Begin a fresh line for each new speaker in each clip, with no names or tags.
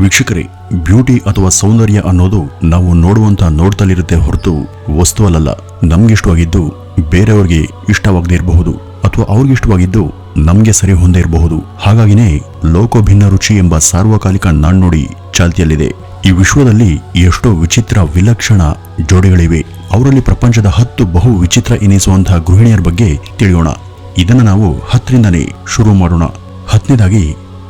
ವೀಕ್ಷಕರೇ, ಬ್ಯೂಟಿ ಅಥವಾ ಸೌಂದರ್ಯ ಅನ್ನೋದು ನಾವು ನೋಡ್ತಲಿರುತ್ತೆ ಹೊರತು ವಸ್ತುವಲ್ಲ. ನಮ್ಗಿಷ್ಟವಾಗಿದ್ದು ಬೇರೆಯವ್ರಿಗೆ ಇಷ್ಟವಾಗದೇ ಇರಬಹುದು, ಅಥವಾ ಅವ್ರಿಗಿಷ್ಟವಾಗಿದ್ದು ನಮ್ಗೆ ಸರಿ ಹೊಂದೇ ಇರಬಹುದು. ಹಾಗಾಗಿನೇ ಲೋಕಭಿನ್ನ ರುಚಿ ಎಂಬ ಸಾರ್ವಕಾಲಿಕ ನಾಣ್ಣುಡಿ ಚಾಲ್ತಿಯಲ್ಲಿದೆ. ಈ ವಿಶ್ವದಲ್ಲಿ ಎಷ್ಟೋ ವಿಚಿತ್ರ ವಿಲಕ್ಷಣ ಜೋಡಿಗಳಿವೆ. ಅವರಲ್ಲಿ ಪ್ರಪಂಚದ 10 ಬಹು ವಿಚಿತ್ರ ಎನಿಸುವಂತಹ ಗೃಹಿಣಿಯರ ಬಗ್ಗೆ ತಿಳಿಯೋಣ. ಇದನ್ನು ನಾವು 10ರಿಂದನೇ ಶುರು ಮಾಡೋಣ. 10ನೇದಾಗಿ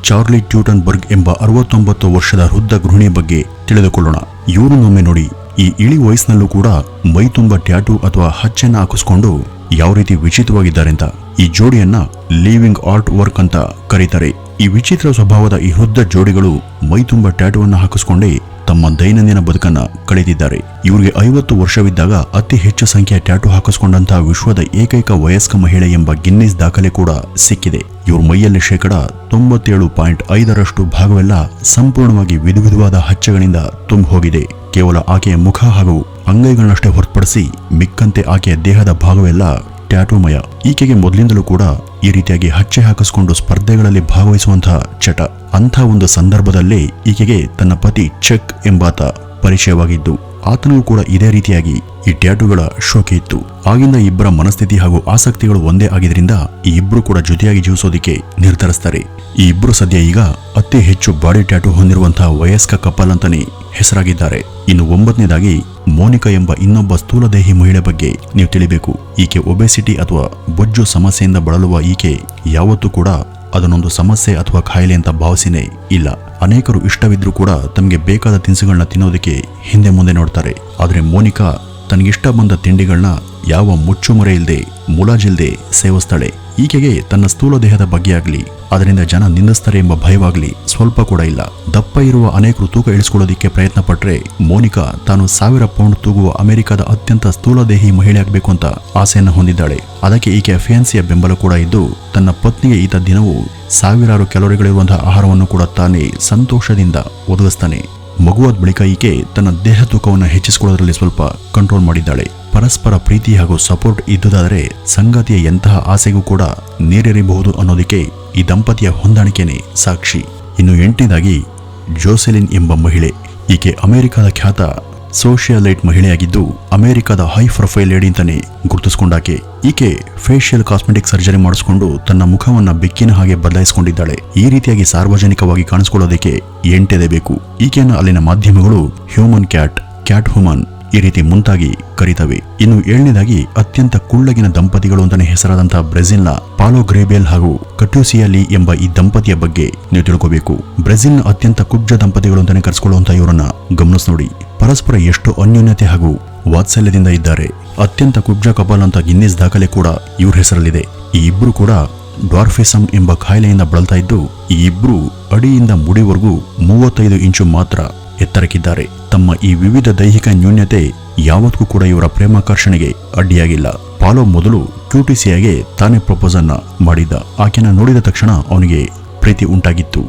ಚಾರ್ಲಿ ಟ್ಯೂಟನ್ಬರ್ಗ್ ಎಂಬ 69 ವರ್ಷದ ವೃದ್ಧ ಗೃಹಿಣಿಯ ಬಗ್ಗೆ ತಿಳಿದುಕೊಳ್ಳೋಣ. ಇವರನ್ನೊಮ್ಮೆ ನೋಡಿ. ಈ ಇಳಿ ವಯಸ್ಸಿನಲ್ಲೂ ಕೂಡ ಮೈ ತುಂಬ ಟ್ಯಾಟೂ ಅಥವಾ ಹಚ್ಚೆನ್ನ ಹಾಕಿಸ್ಕೊಂಡು ಯಾವ ರೀತಿ ವಿಚಿತ್ರವಾಗಿದ್ದಾರೆ ಅಂತ. ಈ ಜೋಡಿಯನ್ನ ಲಿವಿಂಗ್ ಆರ್ಟ್ ವರ್ಕ್ ಅಂತ ಕರೀತಾರೆ. ಈ ವಿಚಿತ್ರ ಸ್ವಭಾವದ ಈ ವೃದ್ಧ ಜೋಡಿಗಳು ಮೈ ತುಂಬ ಟ್ಯಾಟೂ ಅನ್ನು ಹಾಕಿಸ್ಕೊಂಡೇ ತಮ್ಮ ದೈನಂದಿನ ಬದುಕನ್ನ ಕಳೆದಿದ್ದಾರೆ. ಇವರಿಗೆ 50 ವರ್ಷವಿದ್ದಾಗ ಅತಿ ಹೆಚ್ಚು ಸಂಖ್ಯೆಯ ಟ್ಯಾಟೂ ಹಾಕಿಸ್ಕೊಂಡಂತಹ ವಿಶ್ವದ ಏಕೈಕ ವಯಸ್ಕ ಮಹಿಳೆ ಎಂಬ ಗಿನ್ನಿಸ್ ದಾಖಲೆ ಕೂಡ ಸಿಕ್ಕಿದೆ. ಇವ್ರ ಮೈಯಲ್ಲಿ 97.5% ಭಾಗವೆಲ್ಲ ಸಂಪೂರ್ಣವಾಗಿ ವಿಧವಾದ ಹಚ್ಚೆಗಳಿಂದ ತುಂಬಿ ಹೋಗಿದೆ. ಕೇವಲ ಆಕೆಯ ಮುಖ ಹಾಗೂ ಅಂಗೈಗಳನ್ನಷ್ಟೇ ಹೊರತುಪಡಿಸಿ ಮಿಕ್ಕಂತೆ ಆಕೆಯ ದೇಹದ ಭಾಗವೆಲ್ಲ ಟ್ಯಾಟೂಮಯ. ಈಕೆಗೆ ಮೊದಲಿಂದಲೂ ಕೂಡ ಈ ರೀತಿಯಾಗಿ ಹಚ್ಚೆ ಹಾಕಿಸ್ಕೊಂಡು ಸ್ಪರ್ಧೆಗಳಲ್ಲಿ ಭಾಗವಹಿಸುವಂತಹ ಚಟ. ಅಂಥ ಒಂದು ಸಂದರ್ಭದಲ್ಲೇ ಈಕೆಗೆ ತನ್ನ ಪತಿ ಚೆಕ್ ಎಂಬಾತ ಪರಿಚಯವಾಗಿದ್ದು, ಆತನಿಗೂ ಕೂಡ ಇದೇ ರೀತಿಯಾಗಿ ಈ ಟ್ಯಾಟೂಗಳ ಶೋಕಿ ಇತ್ತು. ಆಗಿಂದ ಇಬ್ಬರ ಮನಸ್ಥಿತಿ ಹಾಗೂ ಆಸಕ್ತಿಗಳು ಒಂದೇ ಆಗಿದ್ರಿಂದ ಈ ಇಬ್ರು ಕೂಡ ಜೊತೆಯಾಗಿ ಜೀವಿಸೋದಿಕ್ಕೆ ನಿರ್ಧರಿಸ್ತಾರೆ. ಈ ಇಬ್ರು ಸದ್ಯ ಈಗ ಅತಿ ಹೆಚ್ಚು ಬಾಡಿ ಟ್ಯಾಟೂ ಹೊಂದಿರುವಂತಹ ವಯಸ್ಕ ಕಪಲ್ ಅಂತಾನೆ ಹೆಸರಾಗಿದ್ದಾರೆ. ಇನ್ನು 9ನೇದಾಗಿ ಮೋನಿಕಾ ಎಂಬ ಇನ್ನೊಬ್ಬ ಸ್ಥೂಲದೇಹಿ ಮಹಿಳೆ ಬಗ್ಗೆ ನೀವು ತಿಳಿಬೇಕು. ಈಕೆ ಒಬೆಸಿಟಿ ಅಥವಾ ಬೊಜ್ಜು ಸಮಸ್ಯೆಯಿಂದ ಬಳಲುವ ಈಕೆ ಯಾವತ್ತೂ ಕೂಡ ಅದನ್ನೊಂದು ಸಮಸ್ಯೆ ಅಥವಾ ಕಾಯಿಲೆ ಅಂತ ಭಾವಿಸಿನೇ ಇಲ್ಲ. ಅನೇಕರು ಇಷ್ಟವಿದ್ರೂ ಕೂಡ ತಮಗೆ ಬೇಕಾದ ತಿನಿಸುಗಳನ್ನ ತಿನ್ನೋದಕ್ಕೆ ಹಿಂದೆ ಮುಂದೆ ನೋಡ್ತಾರೆ. ಆದರೆ ಮೋನಿಕಾ ತನಗಿಷ್ಟ ಬಂದ ತಿಂಡಿಗಳನ್ನ ಯಾವ ಮುಚ್ಚುಮರೆ ಇಲ್ಲದೆ ಮುಲಾಜಿಲ್ದೆ ಸೇವಿಸ್ತಾಳೆ. ಈಕೆಗೆ ತನ್ನ ಸ್ಥೂಲ ದೇಹದ ಬಗ್ಗೆ ಆಗ್ಲಿ, ಅದರಿಂದ ಜನ ನಿಂದಿಸ್ತಾರೆ ಎಂಬ ಭಯವಾಗ್ಲಿ ಸ್ವಲ್ಪ ಕೂಡ ಇಲ್ಲ. ದಪ್ಪ ಇರುವ ಅನೇಕರು ತೂಕ ಇಳಿಸ್ಕೊಳ್ಳೋದಿಕ್ಕೆ ಪ್ರಯತ್ನ ಪಟ್ರೆ ಮೋನಿಕಾ ತಾನು 1000 ಪೌಂಡ್ ತೂಗುವ ಅಮೆರಿಕದ ಅತ್ಯಂತ ಸ್ಥೂಲದೇಹಿ ಮಹಿಳೆ ಆಗಬೇಕು ಅಂತ ಆಸೆಯನ್ನು ಹೊಂದಿದ್ದಾಳೆ. ಅದಕ್ಕೆ ಈಕೆ ಫಿಯಾನ್ಸಿಯ ಬೆಂಬಲ ಕೂಡ ಇದ್ದು, ತನ್ನ ಪತ್ನಿಗೆ ಈತ ದಿನವೂ 1000 ಕ್ಯಾಲೋರಿಗಳಿರುವಂತಹ ಆಹಾರವನ್ನು ಕೂಡ ತಾನೇ ಸಂತೋಷದಿಂದ ಒದಗಿಸ್ತಾನೆ. ಮಗುವಾದ ಬಳಿಕ ಈಕೆ ತನ್ನ ದೇಹ ತೂಕವನ್ನು ಹೆಚ್ಚಿಸಿಕೊಳ್ಳೋದ್ರಲ್ಲಿ ಸ್ವಲ್ಪ ಕಂಟ್ರೋಲ್ ಮಾಡಿದ್ದಾಳೆ. ಪರಸ್ಪರ ಪ್ರೀತಿ ಹಾಗೂ ಸಪೋರ್ಟ್ ಇದ್ದುದಾದರೆ ಸಂಗಾತಿಯ ಎಂತಹ ಆಸೆಗೂ ಕೂಡ ನೀರೇರಬಹುದು ಅನ್ನೋದಕ್ಕೆ ಈ ದಂಪತಿಯ ಹೊಂದಾಣಿಕೆನೇ ಸಾಕ್ಷಿ. ಇನ್ನು 8ನೇದಾಗಿ ಜೋಸೆಲಿನ್ ಎಂಬ ಮಹಿಳೆ. ಈಕೆ ಅಮೆರಿಕದ ಖ್ಯಾತ ಸೋಷಿಯಲೈಟ್ ಮಹಿಳೆಯಾಗಿದ್ದು, ಅಮೆರಿಕದ ಹೈ ಪ್ರೊಫೈಲ್ ಲೇಡಿ ಅಂತಾನೆ ಗುರುತಿಸಿಕೊಂಡಾಕೆ. ಈಕೆ ಫೇಶಿಯಲ್ ಕಾಸ್ಮೆಟಿಕ್ ಸರ್ಜರಿ ಮಾಡಿಸಿಕೊಂಡು ತನ್ನ ಮುಖವನ್ನ ಬೆಕ್ಕಿನ ಹಾಗೆ ಬದಲಾಯಿಸಿಕೊಂಡಿದ್ದಾಳೆ. ಈ ರೀತಿಯಾಗಿ ಸಾರ್ವಜನಿಕವಾಗಿ ಕಾಣಿಸಿಕೊಳ್ಳೋದಕ್ಕೆ 8 ಬೇಕು. ಈಕೆಯನ್ನು ಅಲ್ಲಿನ ಮಾಧ್ಯಮಗಳು ಹ್ಯೂಮನ್ ಕ್ಯಾಟ್, ಕ್ಯಾಟ್ ಹ್ಯೂಮನ್ ಈ ರೀತಿ ಮುಂತಾಗಿ ಕರೀತವೆ. ಇನ್ನು 7ನೇದಾಗಿ ಅತ್ಯಂತ ಕುಳ್ಳಗಿನ ದಂಪತಿಗಳು ಅಂತಾನೆ ಹೆಸರಾದಂತಹ ಬ್ರೆಜಿಲ್ನ ಪಾಲೋ ಗ್ರೇಬೇಲ್ ಹಾಗೂ ಕಟ್ಯೂಸಿಯಾಲಿ ಎಂಬ ಈ ದಂಪತಿಯ ಬಗ್ಗೆ ನೀವು ತಿಳ್ಕೋಬೇಕು. ಬ್ರೆಜಿಲ್ನ ಅತ್ಯಂತ ಕುಬ್ಜ ದಂಪತಿಗಳು ಅಂತಾನೆ ಕರೆಸಿಕೊಳ್ಳುವಂತಹ ಇವರನ್ನ ಗಮನಿಸಿ ನೋಡಿ. ಪರಸ್ಪರ ಎಷ್ಟು ಅನ್ಯೋನ್ಯತೆ ಹಾಗೂ ವಾತ್ಸಲ್ಯದಿಂದ ಇದ್ದಾರೆ. ಅತ್ಯಂತ ಕುಬ್ಜ ಕಪಲ್ ಅಂತ ಗಿನ್ನಿಸ್ ದಾಖಲೆ ಕೂಡ ಇವ್ರ ಹೆಸರಲ್ಲಿದೆ. ಈ ಇಬ್ರು ಕೂಡ ಡ್ವಾರ್ಫಿಸಮ್ ಎಂಬ ಕಾಯಿಲೆಯಿಂದ ಬಳಲ್ತಾ ಇದ್ದು, ಈ ಇಬ್ರು ಅಡಿಯಿಂದ ಮುಡಿವರೆಗೂ 35 ಇಂಚು ಮಾತ್ರ ಎತ್ತರಕ್ಕಿದ್ದಾರೆ. ತಮ್ಮ ಈ ವಿವಿಧ ದೈಹಿಕ ನ್ಯೂನ್ಯತೆ ಯಾವತ್ತೂ ಕೂಡ ಇವರ ಪ್ರೇಮಾಕರ್ಷಣೆಗೆ ಅಡ್ಡಿಯಾಗಿಲ್ಲ. ಪಾಲೋ ಮೊದಲು ಕ್ಯೂಟಿಸಿಯಾಗೆ ತಾನೇ ಪ್ರಪೋಸ್ ಅನ್ನ ಮಾಡಿದ್ದ. ಆಕೆನ ನೋಡಿದ ತಕ್ಷಣ ಅವನಿಗೆ ಪ್ರೀತಿ ಉಂಟಾಗಿತ್ತು.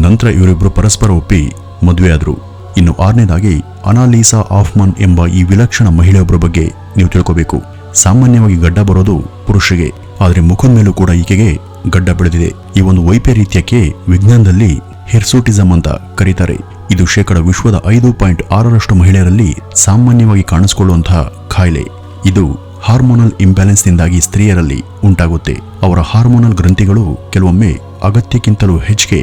ನಂತರ ಇವರಿಬ್ರು ಪರಸ್ಪರ ಒಪ್ಪಿ ಮದುವೆಯಾದ್ರು. ಇನ್ನು 6ನೇದಾಗಿ ಅನಾಲೀಸಾ ಆಫ್ಮನ್ ಎಂಬ ಈ ವಿಲಕ್ಷಣ ಮಹಿಳೆಯೊಬ್ಬರ ಬಗ್ಗೆ ನೀವು ತಿಳ್ಕೋಬೇಕು. ಸಾಮಾನ್ಯವಾಗಿ ಗಡ್ಡ ಬರೋದು ಪುರುಷರಿಗೆ, ಆದರೆ ಮುಖದ ಮೇಲೂ ಕೂಡ ಈಕೆಗೆ ಗಡ್ಡ ಬೆಳೆದಿದೆ. ಈ ಒಂದು ವೈಪರೀತ್ಯಕ್ಕೆ ವಿಜ್ಞಾನದಲ್ಲಿ ಹಿರ್ಸೂಟಿಸಮ್ ಅಂತ ಕರೀತಾರೆ. ಇದು ವಿಶ್ವದ 5.6% ಮಹಿಳೆಯರಲ್ಲಿ ಸಾಮಾನ್ಯವಾಗಿ ಕಾಣಿಸಿಕೊಳ್ಳುವಂತಹ ಕಾಯಿಲೆ. ಇದು ಹಾರ್ಮೋನಲ್ ಇಂಬ್ಯಾಲೆನ್ಸ್ನಿಂದಾಗಿ ಸ್ತ್ರೀಯರಲ್ಲಿ ಉಂಟಾಗುತ್ತೆ. ಅವರ ಹಾರ್ಮೋನಲ್ ಗ್ರಂಥಿಗಳು ಕೆಲವೊಮ್ಮೆ ಅಗತ್ಯಕ್ಕಿಂತಲೂ ಹೆಚ್ಚಿಗೆ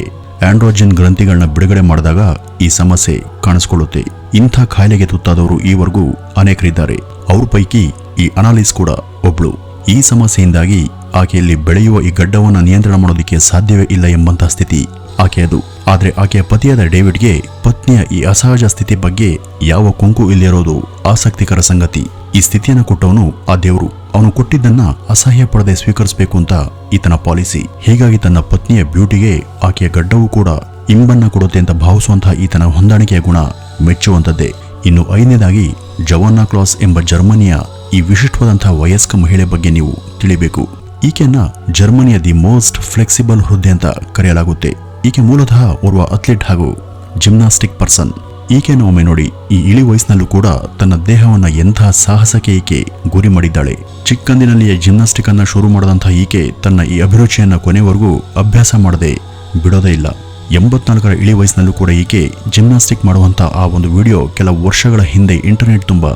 ಆಂಡ್ರೋಜನ್ ಗ್ರಂಥಿಗಳನ್ನ ಬಿಡುಗಡೆ ಮಾಡಿದಾಗ ಈ ಸಮಸ್ಯೆ ಕಾಣಿಸಿಕೊಳ್ಳುತ್ತೆ. ಇಂಥ ಕಾಯಿಲೆಗೆ ತುತ್ತಾದವರು ಈವರೆಗೂ ಅನೇಕರಿದ್ದಾರೆ. ಅವ್ರ ಪೈಕಿ ಈ ಅನಾಲಿಸ್ ಕೂಡ ಒಬ್ಳು. ಈ ಸಮಸ್ಯೆಯಿಂದಾಗಿ ಆಕೆಯಲ್ಲಿ ಬೆಳೆಯುವ ಈ ಗಡ್ಡವನ್ನು ನಿಯಂತ್ರಣ ಮಾಡೋದಕ್ಕೆ ಸಾಧ್ಯವೇ ಇಲ್ಲ ಎಂಬಂತಹ ಸ್ಥಿತಿ ಆಕೆಯದು. ಆದರೆ ಆಕೆಯ ಪತಿಯಾದ ಡೇವಿಡ್ಗೆ ಪತ್ನಿಯ ಈ ಅಸಹಜ ಸ್ಥಿತಿ ಬಗ್ಗೆ ಯಾವ ಕೊಂಕು ಇಲ್ಲಿರೋದು ಆಸಕ್ತಿಕರ ಸಂಗತಿ. ಈ ಸ್ಥಿತಿಯನ್ನು ಕೊಟ್ಟವನು ಆ ದೇವರು. ಅವನು ಕೊಟ್ಟಿದ್ದನ್ನ ಅಸಹ್ಯ ಪಡದೆ ಸ್ವೀಕರಿಸಬೇಕು ಅಂತ ಈತನ ಪಾಲಿಸಿ. ಹೀಗಾಗಿ ತನ್ನ ಪತ್ನಿಯ ಬ್ಯೂಟಿಗೆ ಆಕೆಯ ಗಡ್ಡವೂ ಕೂಡ ಇಂಬನ್ನ ಕೊಡುತ್ತೆ ಅಂತ ಭಾವಿಸುವಂತಹ ಈತನ ಹೊಂದಾಣಿಕೆಯ ಗುಣ ಮೆಚ್ಚುವಂಥದ್ದೇ. ಇನ್ನು 5ನೇದಾಗಿ ಜವಾನ್ನಾ ಕ್ಲಾಸ್ ಎಂಬ ಜರ್ಮನಿಯ ಈ ವಿಶಿಷ್ಟವಾದಂತಹ ವಯಸ್ಕ ಮಹಿಳೆ ಬಗ್ಗೆ ನೀವು ತಿಳಿಬೇಕು. ಈಕೆಯನ್ನ ಜರ್ಮನಿಯ ದಿ ಮೋಸ್ಟ್ ಫ್ಲೆಕ್ಸಿಬಲ್ ಹೃದಯ ಅಂತ ಕರೆಯಲಾಗುತ್ತೆ. ಈಕೆ ಮೂಲತಃ ಓರ್ವ ಅಥ್ಲೀಟ್ ಹಾಗೂ ಜಿಮ್ನಾಸ್ಟಿಕ್ ಪರ್ಸನ್. ಈಕೆಯನ್ನು ಒಮ್ಮೆ ನೋಡಿ. ಈ ಇಳಿ ವಯಸ್ಸಿನಲ್ಲೂ ಕೂಡ ತನ್ನ ದೇಹವನ್ನ ಎಂತಹ ಸಾಹಸಕ್ಕೆ ಈಕೆ ಗುರಿ ಮಾಡಿದ್ದಾಳೆ. ಚಿಕ್ಕಂದಿನಲ್ಲಿಯೇ ಜಿಮ್ನಾಸ್ಟಿಕ್ ಅನ್ನ ಶುರು ಮಾಡದಂತಹ ಈಕೆ ತನ್ನ ಈ ಅಭಿರುಚಿಯನ್ನ ಕೊನೆವರೆಗೂ ಅಭ್ಯಾಸ ಮಾಡದೆ ಬಿಡೋದೇ ಇಲ್ಲ. 84ರ ಇಳಿ ವಯಸ್ಸಿನಲ್ಲೂ ಕೂಡ ಈಕೆ ಜಿಮ್ನಾಸ್ಟಿಕ್ ಮಾಡುವಂತ ಆ ಒಂದು ವಿಡಿಯೋ ಕೆಲ ವರ್ಷಗಳ ಹಿಂದೆ ಇಂಟರ್ನೆಟ್ ತುಂಬಾ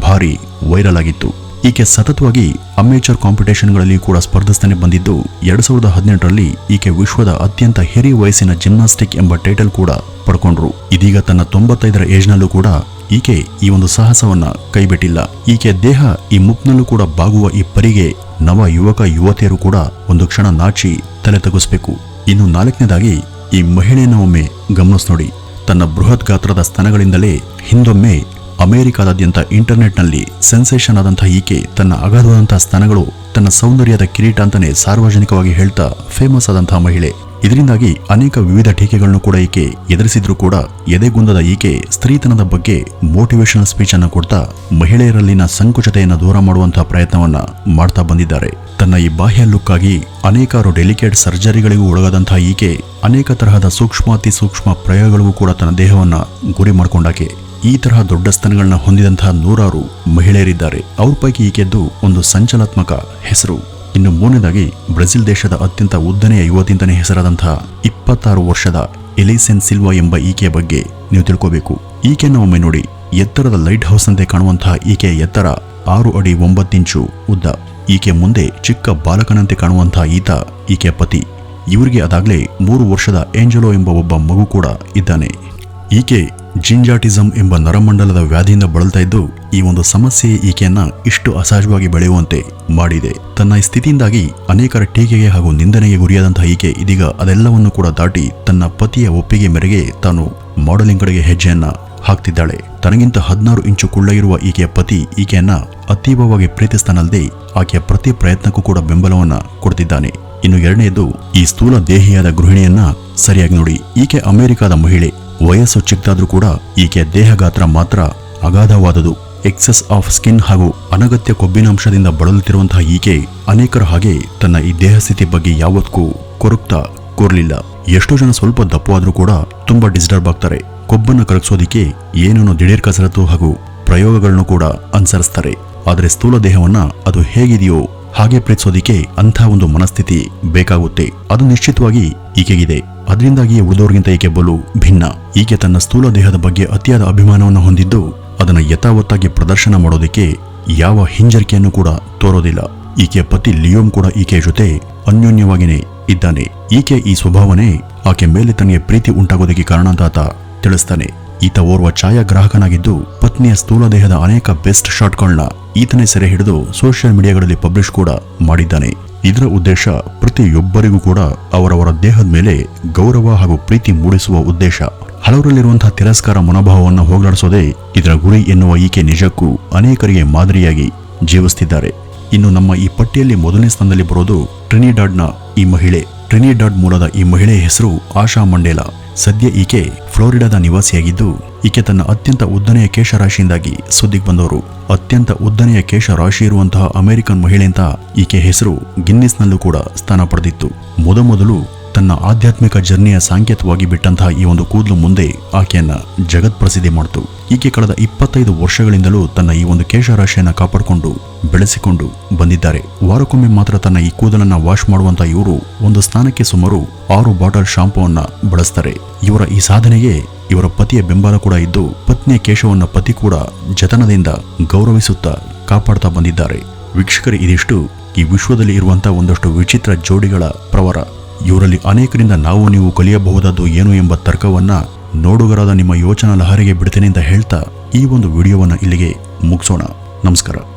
ಭಾರಿ ವೈರಲ್ ಆಗಿತ್ತು. ಈಕೆ ಸತತವಾಗಿ ಅಮೇಚರ್ ಕಾಂಪಿಟೇಷನ್ಗಳಲ್ಲಿ ಕೂಡ ಸ್ಪರ್ಧಿಸ್ತಾನೆ ಬಂದಿದ್ದು 2018ರಲ್ಲಿ ಈಕೆ ವಿಶ್ವದ ಅತ್ಯಂತ ಹಿರಿಯ ವಯಸ್ಸಿನ ಜಿಮ್ನಾಸ್ಟಿಕ್ ಎಂಬ ಟೈಟಲ್ ಕೂಡ ಪಡ್ಕೊಂಡ್ರು. ಇದೀಗ ತನ್ನ 95ರ ಏಜ್ನಲ್ಲೂ ಕೂಡ ಈಕೆ ಈ ಒಂದು ಸಾಹಸವನ್ನ ಕೈಬಿಟ್ಟಿಲ್ಲ. ಈಕೆ ದೇಹ ಈ ಮುಪ್ನಲ್ಲೂ ಕೂಡ ಬಾಗುವ ಈ ಪರಿಗೆ ನವ ಯುವಕ ಯುವತಿಯರು ಕೂಡ ಒಂದು ಕ್ಷಣ ನಾಚಿ ತಲೆ ತಗ್ಗಿಸ್ಬೇಕು. ಇನ್ನು 4ನೇದಾಗಿ ಈ ಮಹಿಳೆಯನ್ನ ಒಮ್ಮೆ ಗಮನಿಸ್ ನೋಡಿ. ತನ್ನ ಬೃಹತ್ ಗಾತ್ರದ ಸ್ತನಗಳಿಂದಲೇ ಹಿಂದೊಮ್ಮೆ ಅಮೆರಿಕಾದಾದ್ಯಂತ ಇಂಟರ್ನೆಟ್ನಲ್ಲಿ ಸೆನ್ಸೇಷನ್ ಆದಂತಹ ಈಕೆ ತನ್ನ ಅಗಾಧವಾದಂತಹ ಸ್ತನಗಳು ತನ್ನ ಸೌಂದರ್ಯದ ಕಿರೀಟ ಅಂತಾನೆ ಸಾರ್ವಜನಿಕವಾಗಿ ಹೇಳ್ತಾ ಫೇಮಸ್ ಆದಂತಹ ಮಹಿಳೆ. ಇದರಿಂದಾಗಿ ಅನೇಕ ವಿವಿಧ ಟೀಕೆಗಳನ್ನು ಕೂಡ ಈಕೆ ಎದುರಿಸಿದ್ರು ಕೂಡ ಎದೆಗುಂದದ ಈಕೆ ಸ್ತ್ರೀತನದ ಬಗ್ಗೆ ಮೋಟಿವೇಶನಲ್ ಸ್ಪೀಚ್ ಅನ್ನು ಕೊಡ್ತಾ ಮಹಿಳೆಯರಲ್ಲಿನ ಸಂಕುಚತೆಯನ್ನು ದೂರ ಮಾಡುವಂತಹ ಪ್ರಯತ್ನವನ್ನ ಮಾಡ್ತಾ ಬಂದಿದ್ದಾರೆ. ತನ್ನ ಈ ಬಾಹ್ಯ ಲುಕ್ ಆಗಿ ಅನೇಕಾರು ಡೆಲಿಕೇಟ್ ಸರ್ಜರಿಗಳಿಗೂ ಒಳಗಾದಂತಹ ಈಕೆ ಅನೇಕ ತರಹದ ಸೂಕ್ಷ್ಮಾತಿ ಸೂಕ್ಷ್ಮ ಪ್ರಯೋಗಗಳಿಗೂ ಕೂಡ ತನ್ನ ದೇಹವನ್ನ ಗುರಿ ಮಾಡಿಕೊಂಡಾಕೆ. ಈ ತರಹ ದೊಡ್ಡ ಸ್ತನಗಳನ್ನ ಹೊಂದಿದಂತಹ 100 ಮಹಿಳೆಯರಿದ್ದಾರೆ. ಅವ್ರ ಪೈಕಿ ಈಕೆದ್ದು ಒಂದು ಸಂಚಲನಾತ್ಮಕ ಹೆಸರು. ಇನ್ನು 3ನೇದಾಗಿ ಬ್ರೆಜಿಲ್ ದೇಶದ ಅತ್ಯಂತ ಉದ್ದನೆಯ ಯುವತಿ ಅಂತಾನೆ ಹೆಸರಾದಂತಹ 26 ವರ್ಷದ ಎಲಿಸೆನ್ ಸಿಲ್ವಾ ಎಂಬ ಈಕೆಯ ಬಗ್ಗೆ ನೀವು ತಿಳ್ಕೋಬೇಕು. ಈಕೆಯನ್ನು ಒಮ್ಮೆ ನೋಡಿ. ಎತ್ತರದ ಲೈಟ್ ಹೌಸ್ ಅಂತೆ ಕಾಣುವಂತಹ ಈಕೆಯ ಎತ್ತರ 6 ಅಡಿ 9 ಇಂಚು ಉದ್ದ. ಈಕೆ ಮುಂದೆ ಚಿಕ್ಕ ಬಾಲಕನಂತೆ ಕಾಣುವಂತಹ ಈತ ಈಕೆಯ ಪತಿ. ಇವರಿಗೆ ಅದಾಗ್ಲೇ 3 ವರ್ಷದ ಏಂಜಲೋ ಎಂಬ ಒಬ್ಬ ಮಗು ಕೂಡ ಇದ್ದಾನೆ. ಈಕೆ ಜಿಂಜಾಟಿಸಮ್ ಎಂಬ ನರಮಂಡಲದ ವ್ಯಾಧಿಯಿಂದ ಬಳಲ್ತಾ ಇದ್ದು ಈ ಒಂದು ಸಮಸ್ಯೆ ಈಕೆಯನ್ನ ಇಷ್ಟು ಅಸಹಜವಾಗಿ ಬೆಳೆಯುವಂತೆ ಮಾಡಿದೆ. ತನ್ನ ಈ ಸ್ಥಿತಿಯಿಂದಾಗಿ ಅನೇಕರ ಟೀಕೆಗೆ ಹಾಗೂ ನಿಂದನೆಗೆ ಗುರಿಯಾದಂತಹ ಈಕೆ ಇದೀಗ ಅದೆಲ್ಲವನ್ನು ಕೂಡ ದಾಟಿ ತನ್ನ ಪತಿಯ ಒಪ್ಪಿಗೆ ಮೇರೆಗೆ ತಾನು ಮಾಡೆಲಿಂಗ್ ಕಡೆಗೆ ಹೆಜ್ಜೆಯನ್ನ ಹಾಕ್ತಿದ್ದಾಳೆ. ತನಗಿಂತ 16 ಇಂಚು ಕುಳ್ಳ ಇರುವ ಈಕೆಯ ಪತಿ ಈಕೆಯನ್ನ ಅತೀವವಾಗಿ ಪ್ರೀತಿಸ್ತಾನಲ್ಲದೆ ಆಕೆಯ ಪ್ರತಿ ಪ್ರಯತ್ನಕ್ಕೂ ಕೂಡ ಬೆಂಬಲವನ್ನ ಕೊಡ್ತಿದ್ದಾನೆ. ಇನ್ನು 2ನೇದು ಈ ಸ್ಥೂಲ ದೇಹಿಯಾದ ಗೃಹಿಣಿಯನ್ನ ಸರಿಯಾಗಿ ನೋಡಿ. ಈಕೆ ಅಮೆರಿಕಾದ ಮಹಿಳೆ. ವಯಸ್ಸು ಚಿಕ್ಕದಾದ್ರೂ ಕೂಡ ಈಕೆಯ ದೇಹ ಗಾತ್ರ ಮಾತ್ರ ಅಗಾಧವಾದುದು. ಎಕ್ಸೆಸ್ ಆಫ್ ಸ್ಕಿನ್ ಹಾಗೂ ಅನಗತ್ಯ ಕೊಬ್ಬಿನಾಂಶದಿಂದ ಬಳಲುತ್ತಿರುವಂತಹ ಈಕೆ ಅನೇಕರ ಹಾಗೆ ತನ್ನ ಈ ದೇಹ ಸ್ಥಿತಿ ಬಗ್ಗೆ ಯಾವತ್ತೂ ಕೊರಗ್ತಾ ಕೂರ್ಲಿಲ್ಲ. ಎಷ್ಟೋ ಜನ ಸ್ವಲ್ಪ ದಪ್ಪವಾದ್ರೂ ಕೂಡ ತುಂಬಾ ಡಿಸ್ಟರ್ಬ್ ಆಗ್ತಾರೆ. ಕೊಬ್ಬನ್ನು ಕರಗಿಸೋದಿಕ್ಕೆ ಏನೇನೋ ದಿಢೀರ್ ಕಸರತ್ತು ಹಾಗೂ ಪ್ರಯೋಗಗಳನ್ನು ಕೂಡ ಅನುಸರಿಸ್ತಾರೆ. ಆದರೆ ಸ್ಥೂಲ ದೇಹವನ್ನ ಅದು ಹೇಗಿದೆಯೋ ಹಾಗೆ ಪ್ರೀತಿಸೋದಿಕ್ಕೆ ಅಂಥ ಒಂದು ಮನಸ್ಥಿತಿ ಬೇಕಾಗುತ್ತೆ. ಅದು ನಿಶ್ಚಿತವಾಗಿ ಈಕೆಗಿದೆ. ಅದರಿಂದಾಗಿ ಉಳಿದೋರ್ಗಿಂತ ಈಕೆ ಬಲು ಭಿನ್ನ. ಈಕೆ ತನ್ನ ಸ್ಥೂಲ ದೇಹದ ಬಗ್ಗೆ ಅತಿಯಾದ ಅಭಿಮಾನವನ್ನು ಹೊಂದಿದ್ದು ಅದನ್ನು ಯಥಾವತ್ತಾಗಿ ಪ್ರದರ್ಶನ ಮಾಡೋದಕ್ಕೆ ಯಾವ ಹಿಂಜರಿಕೆಯನ್ನು ಕೂಡ ತೋರೋದಿಲ್ಲ. ಈಕೆಯ ಪತಿ ಲಿಯೋಮ್ ಕೂಡ ಈಕೆಯ ಜೊತೆ ಅನ್ಯೋನ್ಯವಾಗಿಯೇ ಇದ್ದಾನೆ. ಈಕೆ ಈ ಸ್ವಭಾವನೆ ಆಕೆ ಮೇಲೆ ತನಗೆ ಪ್ರೀತಿ ಉಂಟಾಗೋದಕ್ಕೆ ಕಾರಣ ಅಂತ ಆತ ತಿಳಿಸ್ತಾನೆ. ಈತ ಓರ್ವ ಛಾಯಾಗ್ರಾಹಕನಾಗಿದ್ದು ಪತ್ನಿಯ ಸ್ಥೂಲ ದೇಹದ ಅನೇಕ ಬೆಸ್ಟ್ ಶಾಟ್ಗಳನ್ನ ಈತನೇ ಸೆರೆ ಹಿಡಿದು ಸೋಷಿಯಲ್ ಮೀಡಿಯಾಗಳಲ್ಲಿ ಪಬ್ಲಿಷ್ ಕೂಡ ಮಾಡಿದ್ದಾನೆ. ಇದರ ಉದ್ದೇಶ ಪ್ರತಿಯೊಬ್ಬರಿಗೂ ಕೂಡ ಅವರವರ ದೇಹದ ಮೇಲೆ ಗೌರವ ಹಾಗೂ ಪ್ರೀತಿ ಮೂಡಿಸುವ ಉದ್ದೇಶ. ಹಲವರಲ್ಲಿರುವಂತಹ ತಿರಸ್ಕಾರ ಮನೋಭಾವವನ್ನು ಹೋಗಲಾಡಿಸೋದೇ ಇದರ ಗುರಿ ಎನ್ನುವ ಈಕೆ ನಿಜಕ್ಕೂ ಅನೇಕರಿಗೆ ಮಾದರಿಯಾಗಿ ಜೀವಿಸುತ್ತಿದ್ದಾರೆ. ಇನ್ನು ನಮ್ಮ ಈ ಪಟ್ಟಿಯಲ್ಲಿ 1ನೇ ಸ್ಥಾನದಲ್ಲಿ ಬರೋದು ಟ್ರಿನಿಡಾಡ್ನ ಈ ಮಹಿಳೆ. ಟ್ರಿನಿಡಾಡ್ ಮೂಲದ ಈ ಮಹಿಳೆಯ ಹೆಸರು ಆಶಾ ಮಂಡೇಲಾ. ಸದ್ಯ ಈಕೆ ಫ್ಲೋರಿಡಾದ ನಿವಾಸಿಯಾಗಿದ್ದು ಈಕೆ ತನ್ನ ಅತ್ಯಂತ ಉದ್ದನೆಯ ಕೇಶರಾಶಿಯಿಂದಾಗಿ ಸುದ್ದಿಗೆ ಬಂದವರು. ಅತ್ಯಂತ ಉದ್ದನೆಯ ಕೇಶರಾಶಿ ಇರುವಂತಹ ಅಮೆರಿಕನ್ ಮಹಿಳೆ ಅಂತ ಈಕೆ ಹೆಸರು ಗಿನ್ನಿಸ್ನಲ್ಲೂ ಕೂಡ ಸ್ಥಾನ ಪಡೆದಿತ್ತು. ಮೊದಲು ತನ್ನ ಆಧ್ಯಾತ್ಮಿಕ ಜರ್ನಿಯ ಸಾಂಕೇತವಾಗಿ ಬಿಟ್ಟಂತಹ ಈ ಒಂದು ಕೂದಲು ಮುಂದೆ ಆಕೆಯನ್ನ ಜಗತ್ ಪ್ರಸಿದ್ಧಿ ಮಾಡಿತು. ಈಕೆ ಕಳೆದ 25 ವರ್ಷಗಳಿಂದಲೂ ತನ್ನ ಈ ಒಂದು ಕೇಶರಾಶಿಯನ್ನ ಕಾಪಾಡಿಕೊಂಡು ಬೆಳೆಸಿಕೊಂಡು ಬಂದಿದ್ದಾರೆ. ವಾರಕ್ಕೊಮ್ಮೆ ಮಾತ್ರ ತನ್ನ ಈ ಕೂದಲನ್ನ ವಾಶ್ ಮಾಡುವಂತಹ ಇವರು ಒಂದು ಸ್ನಾನಕ್ಕೆ ಸುಮಾರು 6 ಬಾಟಲ್ ಶಾಂಪೂವನ್ನ ಬಳಸ್ತಾರೆ. ಇವರ ಈ ಸಾಧನೆಗೆ ಇವರ ಪತಿಯ ಬೆಂಬಲ ಕೂಡ ಇದ್ದು ಪತ್ನಿಯ ಕೇಶವನ್ನ ಪತಿ ಕೂಡ ಜತನದಿಂದ ಗೌರವಿಸುತ್ತಾ ಕಾಪಾಡ್ತಾ ಬಂದಿದ್ದಾರೆ. ವೀಕ್ಷಕರೇ, ಇದಿಷ್ಟು ಈ ವಿಶ್ವದಲ್ಲಿ ಇರುವಂತಹ ಒಂದಷ್ಟು ವಿಚಿತ್ರ ಜೋಡಿಗಳ ಪ್ರವರ. ಇವರಲ್ಲಿ ಅನೇಕರಿಂದ ನಾವು ನೀವು ಕಲಿಯಬಹುದಾದ್ದು ಏನು ಎಂಬ ತರ್ಕವನ್ನ ನೋಡುಗರಾದ ನಿಮ್ಮ ಯೋಚನಾ ಲಹರಿಗೆ ಬಿಡ್ತೇನೆ ಅಂತ ಹೇಳ್ತಾ ಈ ಒಂದು ವಿಡಿಯೋವನ್ನ ಇಲ್ಲಿಗೆ ಮುಗಿಸೋಣ. ನಮಸ್ಕಾರ.